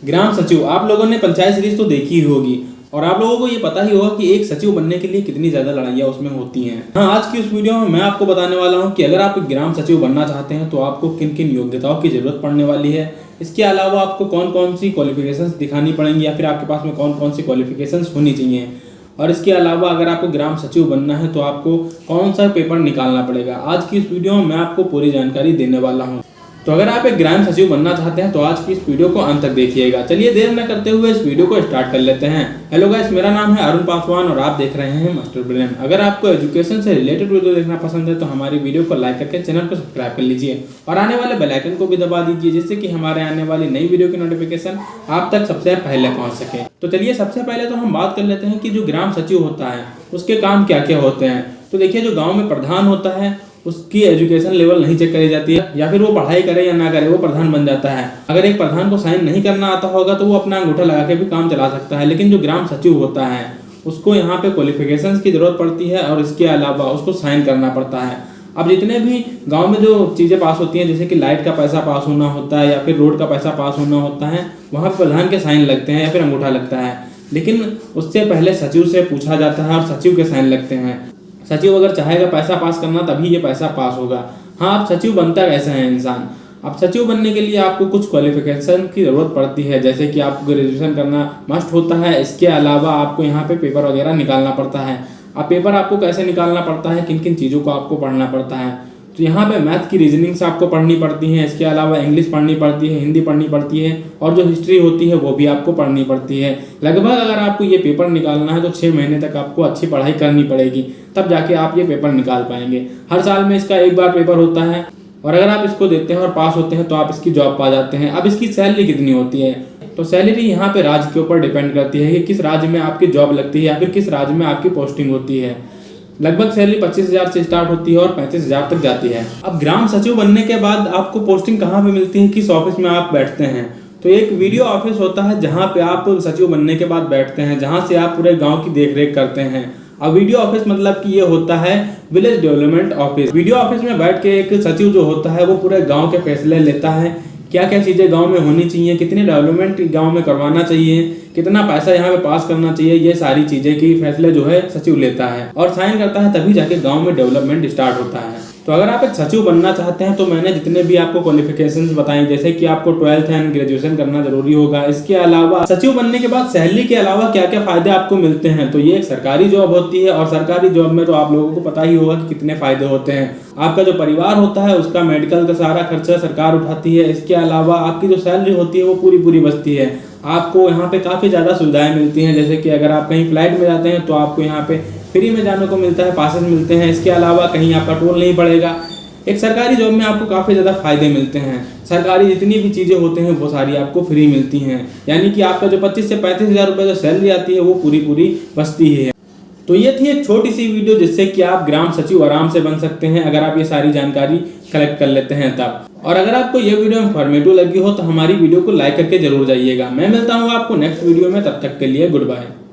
ग्राम सचिव, आप लोगों ने पंचायत सीरीज तो देखी ही होगी और आप लोगों को ये पता ही होगा कि एक सचिव बनने के लिए कितनी ज़्यादा लड़ाइयाँ उसमें होती हैं। हाँ, आज की इस वीडियो में मैं आपको बताने वाला हूँ कि अगर आप एक ग्राम सचिव बनना चाहते हैं तो आपको किन किन योग्यताओं की ज़रूरत पड़ने वाली है। इसके अलावा आपको कौन कौन सी क्वालिफिकेशंस दिखानी पड़ेंगी या फिर आपके पास में कौन कौन सी क्वालिफिकेशंस होनी चाहिए। और इसके अलावा अगर आपको ग्राम सचिव बनना है तो आपको कौन सा पेपर निकालना पड़ेगा। आज की इस वीडियो में मैं आपको पूरी जानकारी देने वाला हूँ। तो अगर आप एक ग्राम सचिव बनना चाहते हैं तो आज की इस वीडियो को अंत तक देखिएगा। चलिए देर न करते हुए इस वीडियो को स्टार्ट कर लेते हैं। हेलो गाइस, मेरा नाम है अरुण पासवान और आप देख रहे हैं मास्टर ब्रेन। अगर आपको एजुकेशन से रिलेटेड वीडियो देखना पसंद है तो हमारी वीडियो को लाइक करके चैनल को सब्सक्राइब कर लीजिए और आने वाले बेल आइकन को भी दबा दीजिए, जिससे कि हमारे आने वाली नई वीडियो की नोटिफिकेशन आप तक सबसे पहले पहुंच सके। तो चलिए सबसे पहले तो हम बात कर लेते हैं कि जो ग्राम सचिव होता है उसके काम क्या क्या होते हैं। तो देखिए, जो गाँव में प्रधान होता है उसकी एजुकेशन लेवल नहीं चेक करी जाती है, या फिर वो पढ़ाई करे या ना करे वो प्रधान बन जाता है। अगर एक प्रधान को साइन नहीं करना आता होगा तो वो अपना अंगूठा लगा के भी काम चला सकता है। लेकिन जो ग्राम सचिव होता है उसको यहाँ पे क्वालिफिकेशंस की जरूरत पड़ती है और इसके अलावा उसको साइन करना पड़ता है। अब जितने भी गांव में जो चीज़ें पास होती हैं, जैसे कि लाइट का पैसा पास होना होता है या फिर रोड का पैसा पास होना होता है, वहाँ पर प्रधान के साइन लगते हैं या फिर अंगूठा लगता है। लेकिन उससे पहले सचिव से पूछा जाता है और सचिव के साइन लगते हैं। सचिव अगर चाहेगा पैसा पास करना तभी ये पैसा पास होगा। हाँ, अब सचिव बनता कैसे है इंसान। अब सचिव बनने के लिए आपको कुछ क्वालिफिकेशन की ज़रूरत पड़ती है, जैसे कि आपको ग्रेजुएशन करना मस्ट होता है। इसके अलावा आपको यहाँ पे पेपर वगैरह निकालना पड़ता है। अब पेपर आपको कैसे निकालना पड़ता है, किन किन चीज़ों को आपको पढ़ना पड़ता है, तो यहाँ पे मैथ की रीजनिंग्स आपको पढ़नी पड़ती हैं। इसके अलावा इंग्लिश पढ़नी पड़ती है, हिंदी पढ़नी पड़ती है और जो हिस्ट्री होती है वो भी आपको पढ़नी पड़ती है। लगभग अगर आपको ये पेपर निकालना है तो 6 महीने तक आपको अच्छी पढ़ाई करनी पड़ेगी, तब जाके आप ये पेपर निकाल पाएंगे। हर साल में इसका एक बार पेपर होता है और अगर आप इसको देते हैं और पास होते हैं तो आप इसकी जॉब पा जाते हैं। अब इसकी सैलरी कितनी होती है, तो सैलरी यहाँ पे राज्य के ऊपर डिपेंड करती है कि किस राज्य में आपकी जॉब लगती है या फिर किस राज्य में आपकी पोस्टिंग होती है। लगभग सैलरी 25,000 से स्टार्ट होती है और 35,000 तक जाती है। अब ग्राम सचिव बनने के बाद आपको पोस्टिंग कहाँ पे मिलती है, किस ऑफिस में आप बैठते हैं, तो एक वीडियो ऑफिस होता है जहाँ पे आप सचिव बनने के बाद बैठते हैं, जहाँ से आप पूरे गांव की देखरेख करते हैं। अब वीडियो ऑफिस मतलब कि ये होता है village development office. Video office में बैठ के एक सचिव जो होता है वो पूरे गाँव के फैसले लेता है, क्या क्या चीज़ें गांव में होनी चाहिए, कितनी डेवलपमेंट गांव में करवाना चाहिए, कितना पैसा यहाँ पे पास करना चाहिए, ये सारी चीज़ें की फैसले जो है सचिव लेता है और साइन करता है, तभी जाके गांव में डेवलपमेंट स्टार्ट होता है। तो अगर आप एक सचिव बनना चाहते हैं तो मैंने जितने भी आपको क्वालिफिकेशंस बताई, जैसे कि आपको 12th एंड ग्रेजुएशन करना जरूरी होगा। इसके अलावा सचिव बनने के बाद सैलरी के अलावा क्या क्या फायदे आपको मिलते हैं, तो ये एक सरकारी जॉब होती है और सरकारी जॉब में तो आप लोगों को पता ही होगा कि कितने फायदे होते हैं। आपका जो परिवार होता है उसका मेडिकल का सारा खर्चा सरकार उठाती है। इसके अलावा आपकी जो सैलरी होती है वो पूरी बचती है। आपको यहाँ पे काफ़ी ज़्यादा सुविधाएं मिलती हैं, जैसे कि अगर आप कहीं फ्लाइट में जाते हैं तो आपको यहाँ पे फ्री में जाने को मिलता है, पासेस मिलते हैं। इसके अलावा कहीं आपका टोल नहीं पड़ेगा। एक सरकारी जॉब में आपको काफ़ी ज़्यादा फायदे मिलते हैं। सरकारी जितनी भी चीज़ें होते हैं वो सारी आपको फ्री मिलती हैं, यानी कि आपका जो 25 से 35,000 रुपये जो सैलरी आती है वो पूरी बचती है। तो ये थी एक छोटी सी वीडियो जिससे कि आप ग्राम सचिव आराम से बन सकते हैं अगर आप ये सारी जानकारी कलेक्ट कर लेते हैं तब। और अगर आपको ये वीडियो इन्फॉर्मेटिव लगी हो तो हमारी वीडियो को लाइक करके जरूर जाइएगा। मैं मिलता हूँ आपको नेक्स्ट वीडियो में, तब तक के लिए गुड बाय।